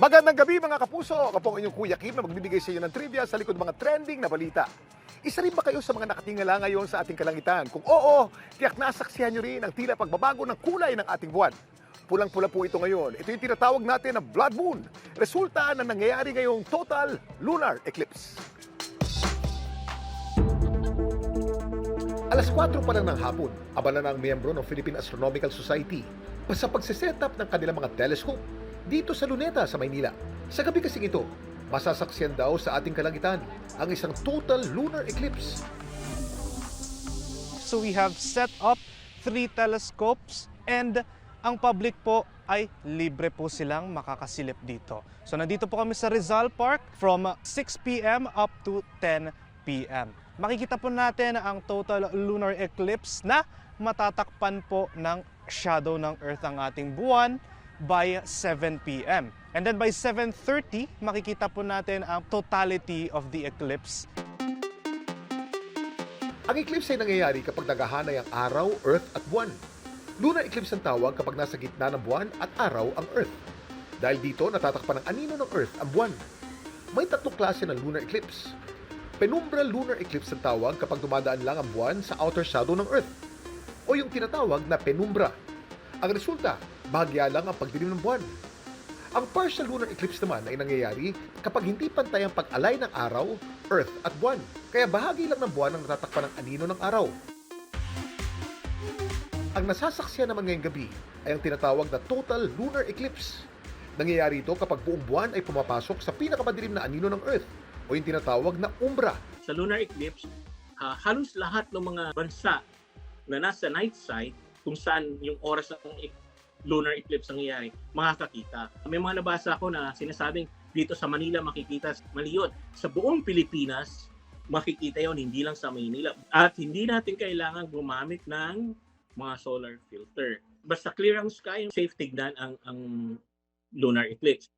Magandang gabi mga kapuso! Ako po ang inyong Kuya Kim na magbibigay sa inyo ng trivia sa likod mga trending na balita. Isa rin ba kayo sa mga nakatingala ngayon sa ating kalangitan? Kung oo, tiyak nasaksihan nyo rin ang tila pagbabago ng kulay ng ating buwan. Pulang-pula po ito ngayon. Ito yung tinatawag natin na blood moon. Resulta na nangyayari ngayong total lunar eclipse. Alas 4 pa lang ng hapon, abala na ang miyembro ng Philippine Astronomical Society sa pagsiset up ng kanilang mga telescope dito sa Luneta sa Maynila. Sa gabi kasing ito, masasaksiyan daw sa ating kalangitan ang isang total lunar eclipse. So we have set up 3 telescopes and ang public po ay libre po silang makakasilip dito. So nandito po kami sa Rizal Park from 6 p.m. up to 10 p.m. Makikita po natin ang total lunar eclipse na matatakpan po ng shadow ng Earth ang ating buwan by 7 p.m. And then by 7:30, makikita po natin ang totality of the eclipse. Ang eclipse ay nangyayari kapag naghahanay ang araw, Earth at buwan. Lunar eclipse ang tawag kapag nasa gitna ng buwan at araw ang Earth. Dahil dito, natatakpan ng anino ng Earth ang buwan. May tatlong klase ng lunar eclipse. Penumbral lunar eclipse ang tawag kapag dumadaan lang ang buwan sa outer shadow ng Earth, o yung tinatawag na penumbra. Ang resulta, bahagya lang ang pagdilim ng buwan. Ang partial lunar eclipse naman ay nangyayari kapag hindi pantay ang pag-alay ng araw, Earth at buwan. Kaya bahagi lang ng buwan ang natatakpan ng anino ng araw. Ang nasasaksiyan naman ngayong gabi ay ang tinatawag na total lunar eclipse. Nangyayari ito kapag buong buwan ay pumapasok sa pinakamadilim na anino ng Earth, o yung tinatawag na umbra. Sa lunar eclipse, halos lahat ng mga bansa na nasa night side, kung saan yung oras ng lunar eclipse ang nangyayari, makakakita. May mga nabasa ako na sinasabing dito sa Manila makikita, mali yun. Sa buong Pilipinas, makikita yon, hindi lang sa Manila. At hindi natin kailangan gumamit ng mga solar filter. Basta clear ang sky, safe tignan ang lunar eclipse.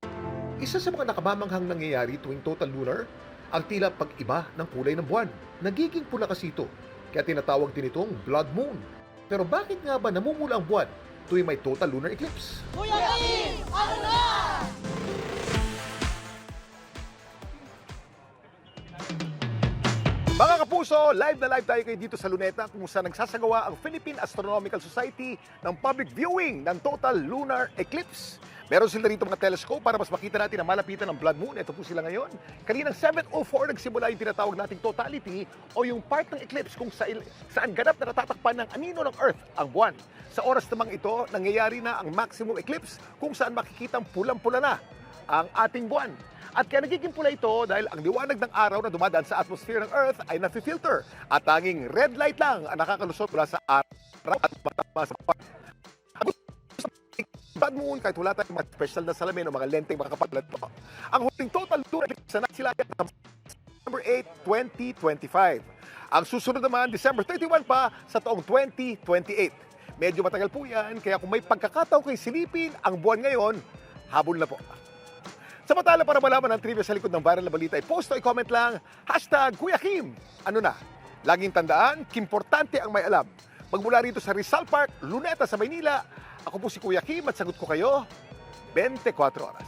Isa sa mga nakamamanghang nangyayari tuwing total lunar, ang tila pag-iba ng kulay ng buwan. Nagiging pula kasi ito, kaya tinatawag din itong blood moon. Pero bakit nga ba namumula ang buwan tuwing may total lunar eclipse? Kuya Kim, ano na? Mga kapuso, live na live tayo kayo dito sa Luneta kung saan nagsasagawa ang Philippine Astronomical Society ng public viewing ng total lunar eclipse. Meron sila rito mga telescope para mas makita natin ang malapitan ng blood moon. Ito po sila ngayon. Kaninang 7:04 nagsimula yung tinatawag nating totality o yung part ng eclipse kung saan ganap na natatakpan ng anino ng Earth ang buwan. Sa oras namang ito, nangyayari na ang maximum eclipse kung saan makikitang pulang-pula na ang ating buwan. At kaya nagiging pula ito dahil ang liwanag ng araw na dumadaan sa atmosphere ng Earth ay nafi-filter at tanging red light lang ang nakakalusot mula sa araw at matama sa buwan. Blood moon, kahit wala tayong mga special na salamin o mga lenteng mga kapatid po. Ang huling total lunar eclipse na nagsilayan ng December 8, 2025. Ang susunod naman, December 31 pa sa taong 2028. Medyo matagal po yan, kaya kung may pagkakataon kayo silipin ang buwan ngayon, habol na po. Samantala, para malaman ang trivia sa likod ng viral na balita, i-post o i-comment lang, #Kuya Kim. Ano na? Laging tandaan, importante ang may alam. Magmula rito sa Rizal Park, Luneta sa Maynila, ako po si Kuya Kim at sagot ko kayo 24 oras.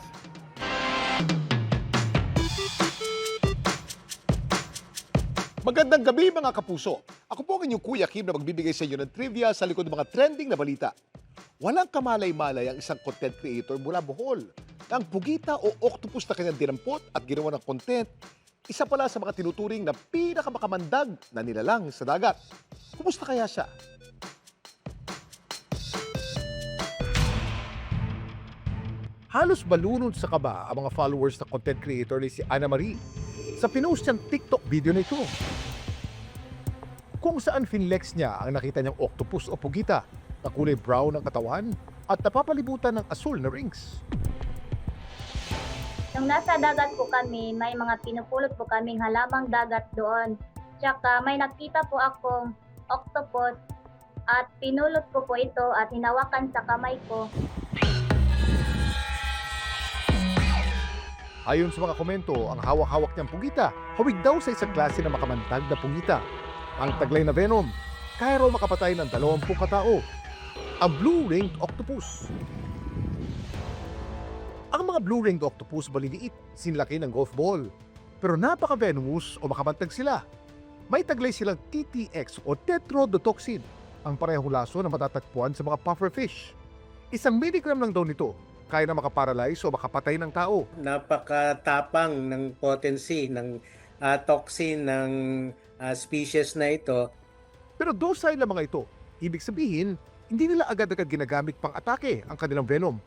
Magandang gabi mga kapuso. Ako po ang inyong Kuya Kim na magbibigay sa inyo ng trivia sa likod ng mga trending na balita. Walang kamalay-malay ang isang content creator mula Bohol. Ang pugita o octopus na kanyang dinampot at ginawa ng content, isa pala sa mga tinuturing na pinakamakamandag na nilalang sa dagat. Kumusta kaya siya? Halos balunod sa kaba ang mga followers na content creator ni si Ana Marie sa pinost niyang TikTok video na ito. Kung saan finlex niya ang nakita niyang octopus o pugita na kulay brown ang katawan at napapalibutan ng asul na rings. Nung nasa dagat po kami, may mga pinupulot po kaming halamang dagat doon. Tsaka may nakita po akong octopus at pinulot ko po ito at hinawakan sa kamay ko. Ayon sa mga komento, ang hawak-hawak niyang pugita, hawig daw sa isang klase na makamantag na pugita. Ang taglay na venom, kaya raw makapatay ng 20 katao. Ang blue-ringed octopus. Ang mga blue-ringed octopus maliliit, sinlaki ng golf ball. Pero napaka-venomous o makabantag sila. May taglay silang TTX o tetrodotoxin, ang parehong laso na matatagpuan sa mga pufferfish. 1 milligram lang daw nito, kaya na makaparalyze o makapatay ng tao. Napakatapang ng potency ng toxin ng species na ito. Pero docile lang mga ito. Ibig sabihin, hindi nila agad-agad ginagamit pang atake ang kanilang venom.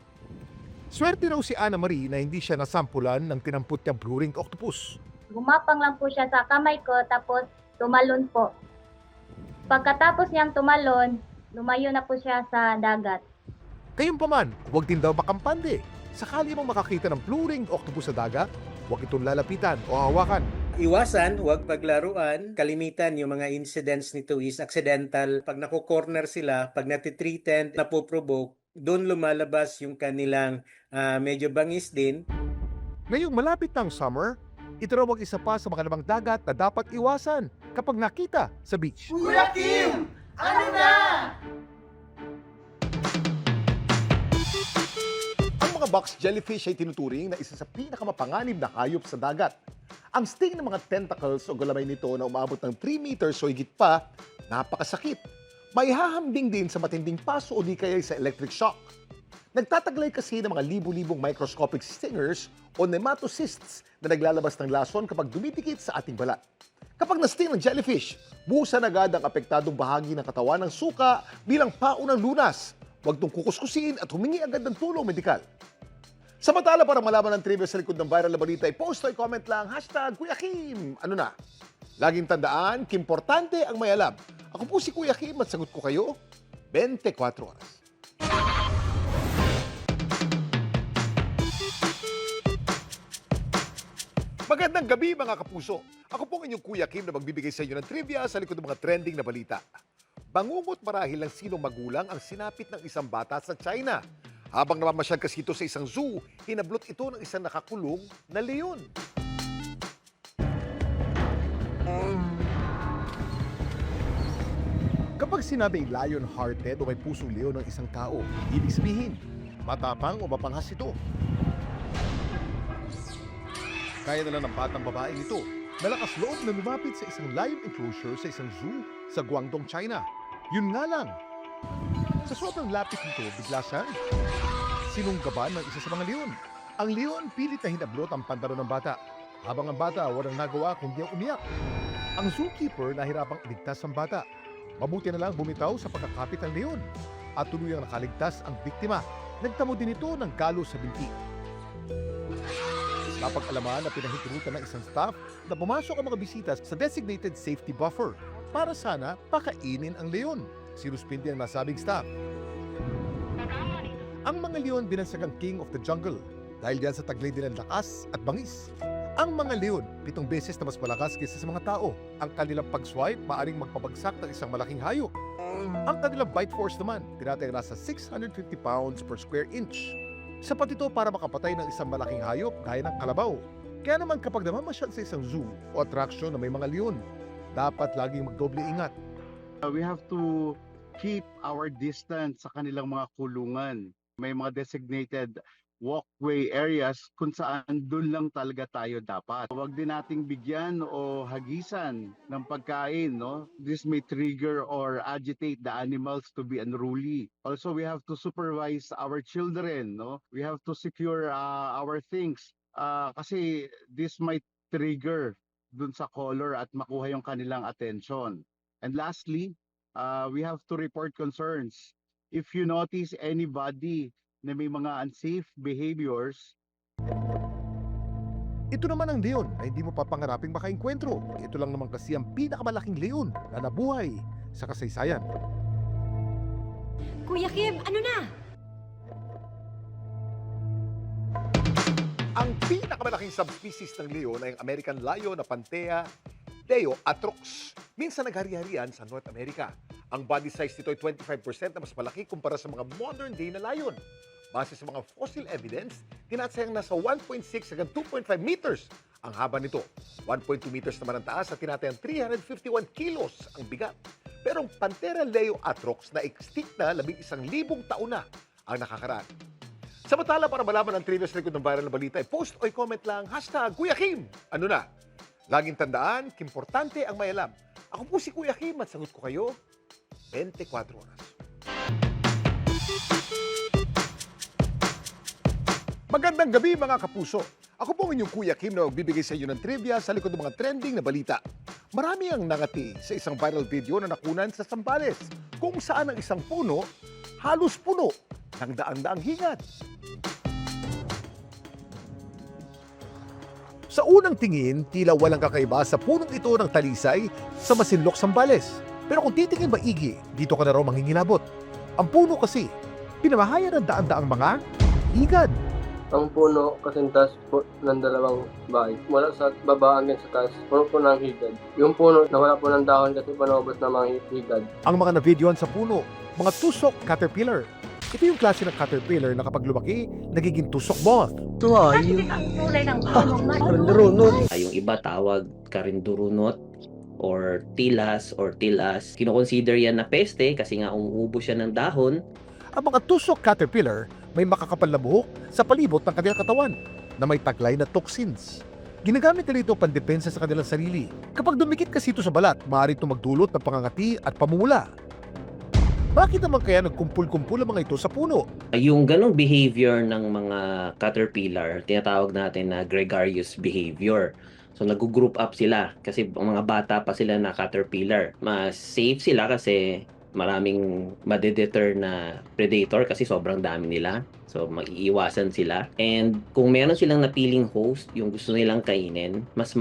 Swerte raw si Ana Marie na hindi siya nasampulan ng tinampot niyang blue-ringed octopus. Gumapang lang po siya sa kamay ko tapos tumalon po. Pagkatapos niyang tumalon, lumayo na po siya sa dagat. Gayunpaman, huwag din daw makampante. Sakali mong makakita ng blue-ringed octopus sa dagat, huwag itong lalapitan o hawakan. Iwasan, huwag paglaruan. Kalimitan yung mga incidents nito is accidental. Pag nakukorner sila, pag natitreated, napoprovoke, doon lumalabas yung kanilang medyo bangis din. Ngayong malapit ng summer, ito raw ang isa pa sa mga lamang dagat na dapat iwasan kapag nakita sa beach. Kuya Kim! Ano na? Ang mga box jellyfish ay tinuturing na isa sa pinakamapanganib na hayop sa dagat. Ang sting ng mga tentacles o galamay nito na umabot ng 3 meters o higit pa, napakasakit. May hahambing din sa matinding paso o di kaya sa electric shock. Nagtataglay kasi ng mga libu-libong microscopic stingers o nematocysts na naglalabas ng lason kapag dumidikit sa ating balat. Kapag na-sting ng jellyfish, buhusan agad ang apektadong bahagi ng katawan ng suka bilang paunang lunas. Huwag itong kukuskusin at humingi agad ng tulong medikal. Samantala, para malaman ang trivia sa likod ng viral na balita, i-post o i-comment lang, #Kuya Kim. Ano na? Laging tandaan, kimportante ang may alam. Ako po si Kuya Kim at sagot ko kayo 24 oras. Magandang gabi mga kapuso. Ako po ang inyong Kuya Kim na magbibigay sa inyo ng trivia sa likod ng mga trending na balita. Bangungot marahil ng sinong magulang ang sinapit ng isang bata sa China. Habang namamasyal kasi ito sa isang zoo, hinablot ito ng isang nakakulong na leon. Kapag sinabing lion-hearted o may pusong leon ng isang tao, ibig sabihin, matapang o mapanghas ito. Kaya na lang ng batang babaeng ito, malakas loob na lumapit sa isang lion enclosure sa isang zoo sa Guangdong, China. Yun nga lang, sa sobrang lapit nito, bigla siyang sinunggaban ng isa sa mga leon. Ang leon pilit na hinablot ang pantalon ng bata, habang ang bata walang nagawa kundi ang umiyak. Ang zookeeper nahirapang iligtas ang bata. Mabuti na lang bumitaw sa pagkakapit ng leon at tuluyang nakaligtas ang biktima. Nagtamo din ito ng galo sa binti. Napag-alaman na pinahintulutan ng isang staff na pumasok ang mga bisita sa designated safety buffer para sana pakainin ang leon. Sinuspindi ang nasabing staff. Ang mga leon binansagang king of the jungle dahil diyan sa taglay din ng lakas at bangis. Ang mga leon, 7 beses na mas malakas kaysa sa mga tao. Ang kanilang pag-swipe maaring magpabagsak ng isang malaking hayop. Ang kanilang bite force naman, tinatayang nasa 650 pounds per square inch. Sapat ito para makapatay ng isang malaking hayop gaya ng kalabaw. Kaya naman kapag namamasyal sa isang zoo o attraction na may mga leon, dapat laging magdoble ingat. We have to keep our distance sa kanilang mga kulungan. May mga designated walkway areas kung saan doon lang talaga tayo dapat. Huwag din nating bigyan o hagisan ng pagkain, no? This may trigger or agitate the animals to be unruly. Also, we have to supervise our children, no? We have to secure our things kasi this might trigger dun sa color at makuha yung kanilang attention. And lastly, we have to report concerns. If you notice anybody na may mga unsafe behaviors. Ito naman ang leon na hindi mo papangaraping makainkwentro. Ito lang naman kasi ang pinakamalaking leon na nabuhay sa kasaysayan. Kuya Kim, ano na? Ang pinakamalaking subspecies ng leon ay ang American lion na Panthea leo atrox. Minsan naghari-harian sa North America. Ang body size nito ay 25% na mas malaki kumpara sa mga modern day na lion. Base sa mga fossil evidence, tinatsayang nasa 1.6 hanggang 2.5 meters ang haba nito. 1.2 meters naman ang taas at tinatayang 351 kilos ang bigat. Pero ang Panthera leo atrox na extinct na 11,000 taon na ang nakakaraan. Samantala, para malaman ang trivia sa likod ng viral na balita, post o comment lang, #Kuya Kim. Ano na? Laging tandaan, importante ang may alam. Ako po si Kuya Kim at sagot ko kayo 24 oras. Magandang gabi mga kapuso. Ako po ang inyong Kuya Kim na magbibigay sa inyo ng trivia sa likod ng mga trending na balita. Marami ang nangati sa isang viral video na nakunan sa Zambales kung saan ang isang puno halos puno ng daang-daang hingad. Sa unang tingin, tila walang kakaiba sa punong ito ng talisay sa Masinloc, Zambales. Pero kung titingin maigi, dito ka na raw manghingilabot. Ang puno kasi, pinamahaya ng daan-daang mga higad. Ang puno kasintas po ng dalawang bahay. Mula sa baba hanggang sa taas, puno po ng higad. Yung puno nawala po ng dahon kasi panubos ng mga higad. Ang mga na-videoan sa puno, mga tusok caterpillar. Ito yung klase ng caterpillar na kapag lumaki, nagiging tusok moth. Yung iba tawag karindurunot or tilas. Kino-consider yan na peste kasi nga umuubos siya ng dahon. Ang mga tusok caterpillar may makakapal na buhok sa palibot ng kanilang katawan na may taglay na toxins. Ginagamit nila ito pandepensa sa kanilang sarili. Kapag dumikit kasi ito sa balat, maaari ito magdulot ng pangangati at pamumula. Bakit naman kaya nagkumpul-kumpul ang mga ito sa puno? Yung ganong behavior ng mga caterpillar, tinatawag natin na gregarious behavior. So nag-group up sila kasi mga bata pa sila na caterpillar. Mas safe sila kasi maraming madedeter na predator kasi sobrang dami nila. So mag-iiwasan sila. And kung meron silang napiling host, yung gusto nilang kainin, mas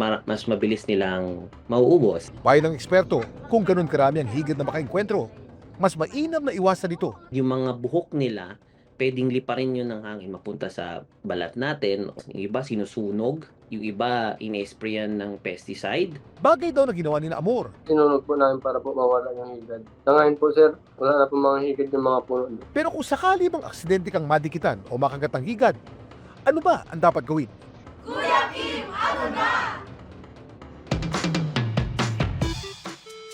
mabilis nilang mauubos. Bayan ng eksperto, kung ganun karami ang higad na makainkwentro, mas mainam na iwasan ito. Yung mga buhok nila, pwedeng liparin yun ng hangin mapunta sa balat natin. Yung iba sinusunog, yung iba inesprayan ng pesticide. Bagay daw na ginawa ni na Amor. Sinunog po namin para po mawala yung higad. Sa ngayon po sir, wala na po mga higad yung mga puno. Pero kung sakali bang aksidente kang madikitan o makagat ang higad, ano ba ang dapat gawin? Kuya Kim, ano na?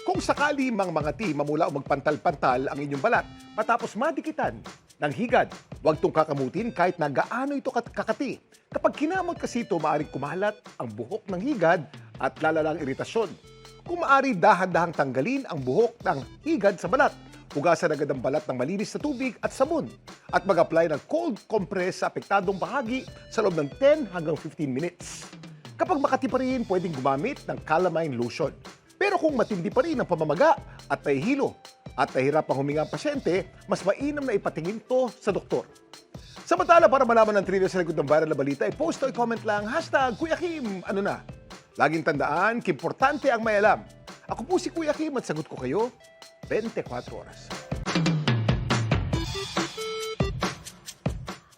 Kung sakali mang mangati, mamula o magpantal-pantal ang inyong balat matapos madikitan ng higad, huwag itong kakamutin kahit na gaano ito kakati. Kapag kinamot kasi ito, maaaring kumalat ang buhok ng higad at lalalang iritasyon. Kung maaari, dahan-dahang tanggalin ang buhok ng higad sa balat. Hugasan agad ang balat ng malinis na tubig at sabon at mag-apply ng cold compress sa apektadong bahagi sa loob ng 10 hanggang 15 minutes. Kapag makati pa rin, pwedeng gumamit ng calamine lotion. Pero kung matindi pa rin ang pamamaga at nahihilo at nahihirapang huminga ang pasyente, mas mainam na ipatingin to sa doktor. Samantala, para malaman ng trivia sa likod ng viral na balita, post o comment lang, #Kuya Kim, ano na? Laging tandaan, importante ang may alam. Ako po si Kuya Kim at sagot ko kayo 24 oras.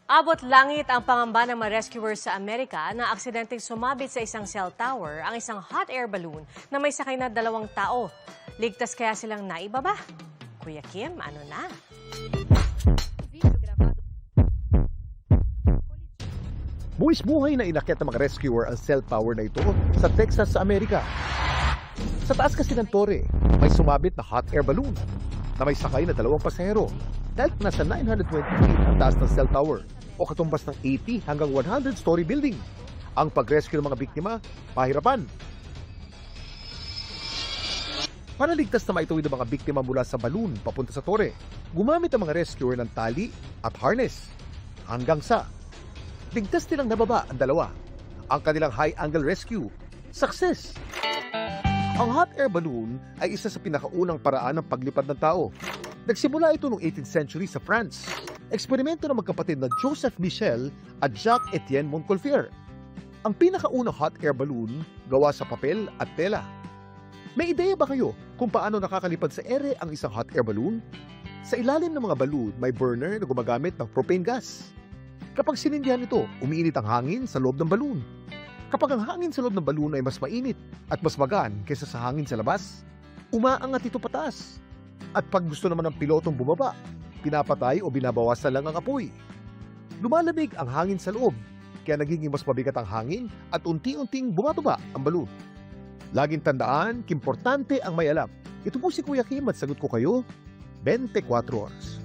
Abot langit ang pangamba ng mga rescuers sa Amerika na aksidenteng sumabit sa isang cell tower ang isang hot air balloon na may sakay na 2 tao. Ligtas kaya silang naibaba? Kuya Kim, ano na? Buwis-buhay na inakyat ng mga rescuer ang cell tower na ito sa Texas sa Amerika. Sa taas kasi ng tore, may sumabit na hot air balloon na may sakay na 2 pasahero dahil nasa 920 feet ang taas ng cell tower o katumbas ng 80 hanggang 100-story building. Ang pag-rescue ng mga biktima, pahirapan. Para ligtas na maituwid ang mga biktima mula sa balloon papunta sa tore, gumamit ang mga rescuer ng tali at harness hanggang sa ligtas nilang nababa ang 2. Ang kanilang high-angle rescue, success! Ang hot air balloon ay isa sa pinakaunang paraan ng paglipad ng tao. Nagsimula ito noong 18th century sa France. Eksperimento ng magkapatid na Joseph Michel at Jacques-Étienne Montgolfier. Ang pinakaunang hot air balloon gawa sa papel at tela. May ideya ba kayo kung paano nakakalipad sa ere ang isang hot air balloon? Sa ilalim ng mga balloon, may burner na gumagamit ng propane gas. Kapag sinindihan ito, umiinit ang hangin sa loob ng balloon. Kapag ang hangin sa loob ng balloon ay mas mainit at mas magaan kaysa sa hangin sa labas, umaangat ito pataas. At pag gusto naman ng pilotong bumaba, pinapatay o binabawasan lang ang apoy. Lumalamig ang hangin sa loob, kaya nagiging mas mabigat ang hangin at unti-unting bumababa ang balloon. Laging tandaan, importante ang may alam. Ito po si Kuya Kim at sagot ko kayo 24 oras.